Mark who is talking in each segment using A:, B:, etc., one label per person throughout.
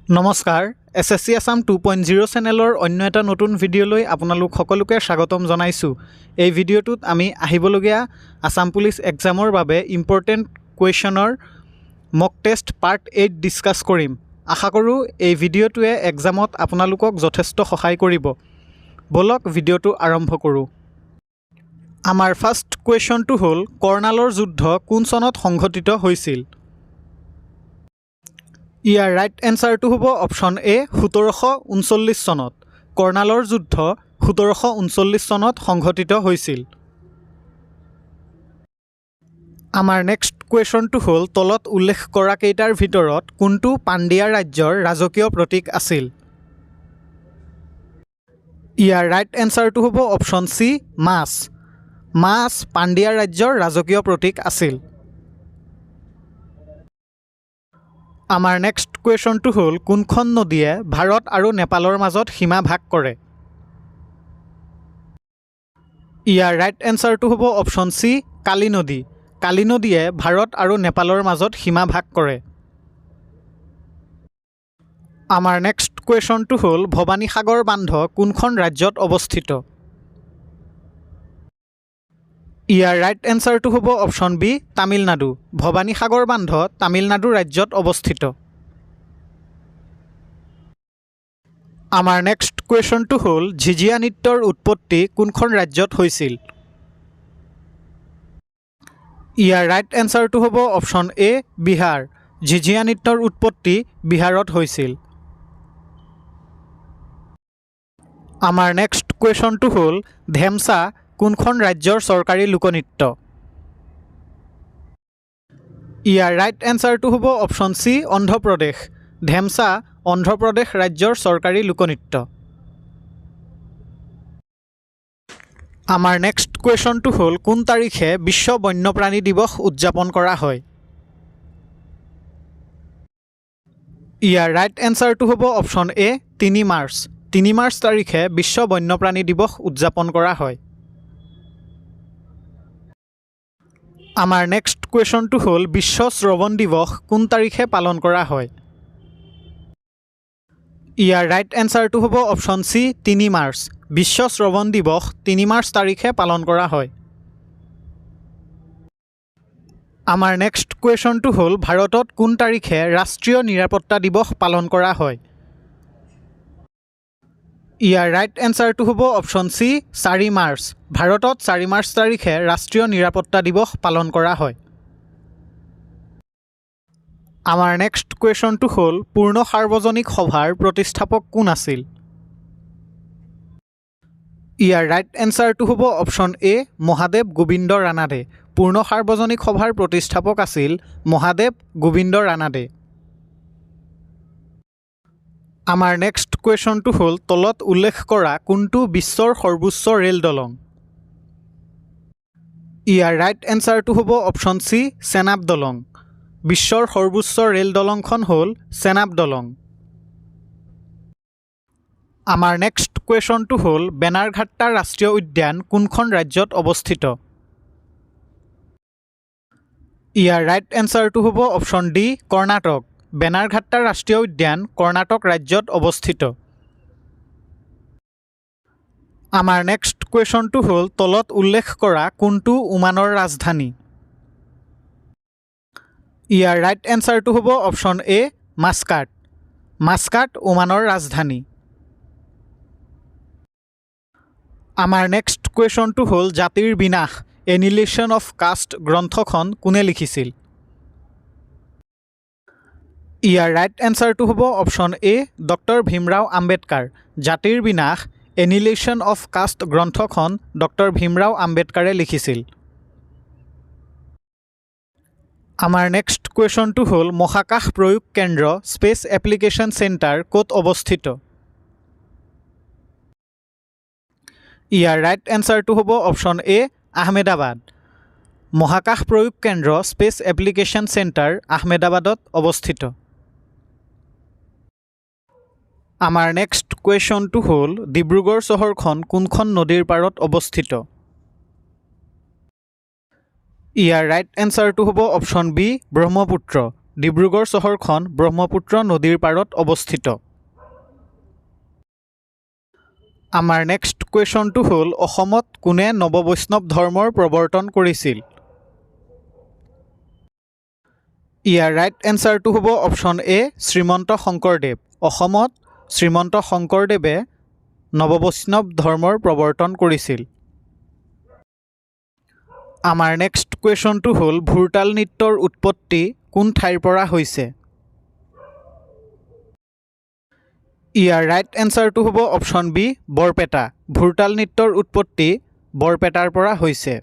A: নমস্কাৰ এছএছচি আসাম 2.0 চেনেলৰ অন্য এটা নতুন ভিডিঅ'লৈ আপোনালোক সকলোকে স্বাগতম জনাইছোঁ। এই ভিডিঅ'টোত আমি আহিবলগীয়া আসাম পুলিচ এক্সামৰ বাবে ইম্পৰ্টেণ্ট কুৱেশ্যনৰ মক টেষ্ট পাৰ্ট 8 ডিছকাছ কৰিম। আশা কৰোঁ এই ভিডিঅ'টোৱে এক্সামত আপোনালোকক যথেষ্ট সহায় কৰিব। বলক ভিডিঅ'টো আৰম্ভ কৰোঁ। আমাৰ ফাৰ্ষ্ট কুৱেশ্যনটো হ'ল কৰ্ণালৰ যুদ্ধ কোন চনত সংঘটিত হৈছিল? ইয়াৰ ৰাইট এনচাৰটো হ'ব অপশ্যন এ 1739 চনত। কৰ্ণালৰ যুদ্ধ 1739 চনত সংঘটিত হৈছিল। আমাৰ নেক্সট কুৱেশ্যনটো হ'ল তলত উল্লেখ কৰা কেইটাৰ ভিতৰত কোনটো পাণ্ডিয়া ৰাজ্যৰ ৰাজকীয় প্ৰতীক আছিল? ইয়াৰ ৰাইট এনচাৰটো হ'ব অপশ্যন চি মাছ। মাছ পাণ্ডিয়া ৰাজ্যৰ ৰাজকীয় প্ৰতীক আছিল। আমাৰ নেক্সট কুৱেশ্যনটো হ'ল কোনখন নদীয়ে ভাৰত আৰু নেপালৰ মাজত সীমা ভাগ কৰে? ইয়াৰ ৰাইট এনচাৰটো হ'ব অপশ্যন চি কালি নদী। কালি নদীয়ে ভাৰত আৰু নেপালৰ মাজত সীমা ভাগ কৰে। আমাৰ নেক্সট কুৱেশ্যনটো হ'ল ভৱানীসাগৰ বান্ধ কোনখন ৰাজ্যত অৱস্থিত? ইয়াৰ ৰাইট এনচাৰটো হ'ব অপশ্যন বি তামিলনাডু। ভৱানীসাগৰ বান্ধ তামিলনাডু ৰাজ্যত অৱস্থিত। আমাৰ নেক্সট কুৱেশ্যনটো হ'ল ঝিঝিয়া নৃত্যৰ উৎপত্তি কোনখন ৰাজ্যত হৈছিল? ইয়াৰ ৰাইট এনচাৰটো হ'ব অপশ্যন এ বিহাৰ। ঝিঝিয়া নৃত্যৰ উৎপত্তি বিহাৰত হৈছিল। আমাৰ নেক্সট কুৱেশ্যনটো হ'ল ধেমচা কোনখন ৰাজ্যৰ চৰকাৰী লোকনৃত্য? ইয়াৰ ৰাইট এনচাৰটো হ'ব অপশ্যন চি অন্ধ্ৰপ্ৰদেশ। ধেমচা অন্ধ্ৰপ্ৰদেশ ৰাজ্যৰ চৰকাৰী লোকনৃত্য। আমাৰ নেক্সট কুৱেশ্যনটো হ'ল কোন তাৰিখে বিশ্ব বন্যপ্ৰাণী দিৱস উদযাপন কৰা হয়? ইয়াৰ ৰাইট এনচাৰটো হ'ব অপশ্যন এ 3 মাৰ্চ। 3 মাৰ্চ তাৰিখে বিশ্ব বন্যপ্ৰাণী দিৱস উদযাপন কৰা হয়। আমাৰ নেক্সট কুৱেশ্যনটো হ'ল বিশ্ব শ্ৰৱণ দিৱস কোন তাৰিখে পালন কৰা হয়? ইয়াৰ ৰাইট এনচাৰটো হ'ব অপশ্যন চি 3 মাৰ্চ। বিশ্ব শ্ৰৱণ দিৱস 3 মাৰ্চ তাৰিখে পালন কৰা হয়। আমাৰ নেক্সট কুৱেশ্যনটো হ'ল ভাৰতত কোন তাৰিখে ৰাষ্ট্ৰীয় নিৰাপত্তা দিৱস পালন কৰা হয়? ইয়াৰ ৰাইট এনচাৰটো হ'ব অপশ্যন চি 4 মাৰ্চ। ভাৰতত 4 মাৰ্চ তাৰিখে ৰাষ্ট্ৰীয় নিৰাপত্তা দিৱস পালন কৰা হয়। আমাৰ নেক্সট কুৱেশ্যনটো হ'ল পূৰ্ণ সাৰ্বজনিক সভাৰ প্ৰতিষ্ঠাপক কোন আছিল? ইয়াৰ ৰাইট এনচাৰটো হ'ব অপশ্যন এ মহাদেৱ গোবিন্দ ৰানাডে। পূৰ্ণ সাৰ্বজনিক সভাৰ প্ৰতিষ্ঠাপক আছিল মহাদেৱ গোবিন্দ ৰানাডে। আমাৰ নেক্সট কুৱেশ্যনটো হ'ল তলত উল্লেখ কৰা কোনটো বিশ্বৰ সৰ্বোচ্চ ৰেল দলং? ইয়াৰ ৰাইট এনচাৰটো হ'ব অপশ্যন চি চেনাব দলং। বিশ্বৰ সৰ্বোচ্চ ৰেল দলংখন হ'ল চেনাব দলং। আমাৰ নেক্সট কুৱেশ্যনটো হ'ল বেনাৰঘাট্টা ৰাষ্ট্ৰীয় উদ্যান কোনখন ৰাজ্যত অৱস্থিত? ইয়াৰ ৰাইট এনচাৰটো হ'ব অপশ্যন ডি কৰ্ণাটক। বেনাৰঘাট্টা ৰাষ্ট্ৰীয় উদ্যান কৰ্ণাটক ৰাজ্যত অৱস্থিত। আমাৰ নেক্সট কুৱেশ্যনটো হ'ল তলত উল্লেখ কৰা কোনটো ওমানৰ ৰাজধানী? ইয়াৰ ৰাইট এনচাৰটো হ'ব অপশ্যন এ মাস্কাট। মাস্কাট ওমানৰ ৰাজধানী। আমাৰ নেক্সট কুৱেশ্যনটো হ'ল জাতিৰ বিনাশ এনিহিলেশ্যন অফ কাষ্ট গ্ৰন্থখন কোনে লিখিছিল? ইয়াৰ ৰাইট এনচাৰটো হ'ব option A doctor Bhimrao Ambedkar. জাতিৰ বিনাশ এনিহিলেশ্যন অফ কাষ্ট গ্ৰন্থখন ডক্টৰ ভীমৰাও আম্বেদকাৰে লিখিছিল। আমাৰ নেক্সট কুৱেশ্যনটো হ'ল মহাকাশ প্ৰয়োগ কেন্দ্ৰ স্পেচ এপ্লিকেশ্যন চেণ্টাৰ ক'ত অৱস্থিত? ইয়াৰ ৰাইট এনচাৰটো হ'ব অপশ্যন এ আহমেদাবাদ। মহাকাশ প্ৰয়োগ কেন্দ্ৰ স্পেচ এপ্লিকেশ্যন চেণ্টাৰ আহমেদাবাদত অৱস্থিত। আমাৰ নেক্সট কুৱেশ্যনটো হ'ল ডিব্ৰুগড় চহৰখন কোনখন নদীৰ পাৰত অৱস্থিত? ইয়াৰ ৰাইট এনচাৰটো হ'ব অপশ্যন বি ব্ৰহ্মপুত্ৰ। ডিব্ৰুগড় চহৰখন ব্ৰহ্মপুত্ৰ নদীৰ পাৰত অৱস্থিত। আমাৰ নেক্সট কুৱেশ্যনটো হ'ল অসমত কোনে নৱবৈষ্ণৱ ধৰ্মৰ প্ৰৱৰ্তন কৰিছিল? ইয়াৰ ৰাইট এনচাৰটো হ'ব অপশ্যন এ শ্ৰীমন্ত শংকৰদেৱ। অসমত শ্ৰীমন্ত শংকৰদেৱে নৱবৈষ্ণৱ ধৰ্মৰ প্ৰৱৰ্তন কৰিছিল। আমাৰ নেক্সট কুৱেশ্যনটো হ'ল ভোৰতাল নৃত্যৰ উৎপত্তি কোন ঠাইৰ পৰা হৈছে? ইয়াৰ ৰাইট এনচাৰটো হ'ব অপশ্যন বি বৰপেটা। ভোৰতাল নৃত্যৰ উৎপত্তি বৰপেটাৰ পৰা হৈছে।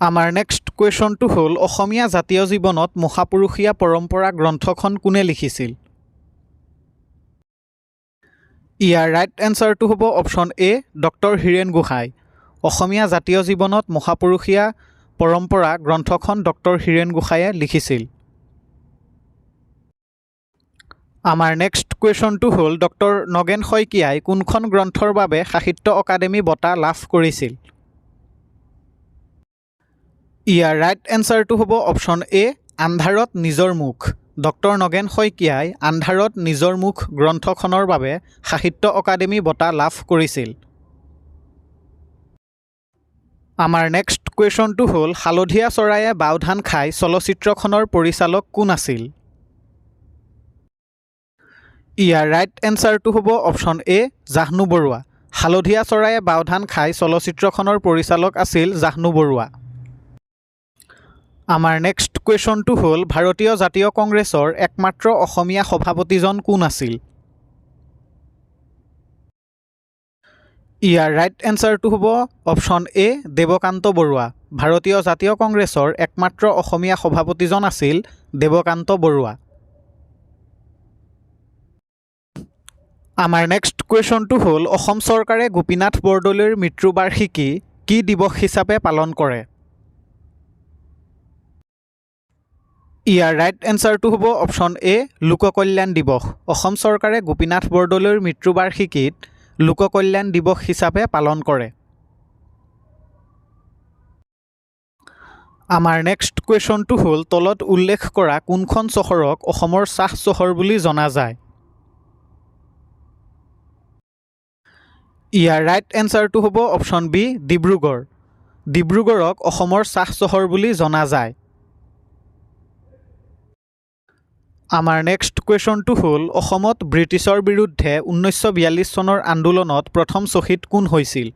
A: আমাৰ নেক্সট কুৱেশ্যনটো হ'ল অসমীয়া জাতীয় জীৱনত মহাপুৰুষীয়া পৰম্পৰা গ্ৰন্থখন কোনে লিখিছিল? ইয়াৰ ৰাইট এনচাৰটো হ'ব option A doctor Hiren Gohain. অসমীয়া জাতীয় জীৱনত মহাপুৰুষীয়া পৰম্পৰা গ্ৰন্থখন ডক্টৰ হীৰেণ গোহাঁয়ে লিখিছিল। আমাৰ নেক্সট কুৱেশ্যনটো হ'ল ডক্টৰ নগেন শইকীয়াই কোনখন গ্ৰন্থৰ বাবে সাহিত্য অকাডেমী বঁটা লাভ কৰিছিল? ইয়াৰ ৰাইট এনচাৰটো হ'ব অপশ্যন এ আন্ধাৰত নিজৰ মুখ। ডক্টৰ নগেন শইকীয়াই আন্ধাৰত নিজৰ মুখ গ্ৰন্থখনৰ বাবে সাহিত্য অকাডেমী বঁটা লাভ কৰিছিল। আমাৰ নেক্সট কুৱেশ্যনটো হ'ল হালধীয়া চৰায়ে বাওধান খাই চলচ্চিত্ৰখনৰ পৰিচালক কোন আছিল? ইয়াৰ ৰাইট এনচাৰটো হ'ব অপশ্যন এ জাহ্নু বৰুৱা। হালধীয়া চৰায়ে বাওধান খাই চলচ্চিত্ৰখনৰ পৰিচালক আছিল জাহ্নু বৰুৱা। আমাৰ নেক্সট কুৱেশ্যনটো হ'ল ভাৰতীয় জাতীয় কংগ্ৰেছৰ একমাত্ৰ অসমীয়া সভাপতিজন কোন আছিল? ইয়াৰ ৰাইট এনচাৰটো হ'ব অপশ্যন এ দেৱকান্ত বৰুৱা। ভাৰতীয় জাতীয় কংগ্ৰেছৰ একমাত্ৰ অসমীয়া সভাপতিজন আছিল দেৱকান্ত বৰুৱা। আমাৰ নেক্সট কুৱেশ্যনটো হ'ল অসম চৰকাৰে গোপীনাথ বৰদলৈৰ মৃত্যুবাৰ্ষিকী কি দিৱস হিচাপে পালন কৰে? ইয়াৰ ৰাইট এনচাৰটো হ'ব অপশ্যন এ লোককল্যাণ দিৱস। অসম চৰকাৰে গোপীনাথ বৰদলৈৰ মৃত্যুবাৰ্ষিকীত লোককল্যাণ দিৱস হিচাপে পালন কৰে। আমাৰ নেক্সট কুৱেশ্যনটো হ'ল তলত উল্লেখ কৰা কোনখন চহৰক অসমৰ চাহ চহৰ বুলি জনা যায়? ইয়াৰ ৰাইট এনচাৰটো হ'ব অপশ্যন বি ডিব্ৰুগড়। ডিব্ৰুগড়ক অসমৰ চাহ চহৰ বুলি জনা যায়। আমাৰ নেক্সট কুৱেশ্যনটো হ'ল অসমত ব্ৰিটিছৰ বিৰুদ্ধে 1942 চনৰ আন্দোলনত প্ৰথম শ্বহীদ কোন হৈছিল?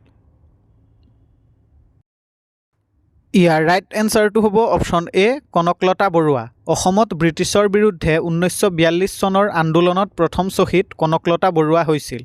A: ইয়াৰ ৰাইট এনচাৰটো হ'ব অপশ্যন এ কনকলতা বৰুৱা। অসমত ব্ৰিটিছৰ বিৰুদ্ধে 1942 চনৰ আন্দোলনত প্ৰথম শ্বহীদ কনকলতা বৰুৱা হৈছিল।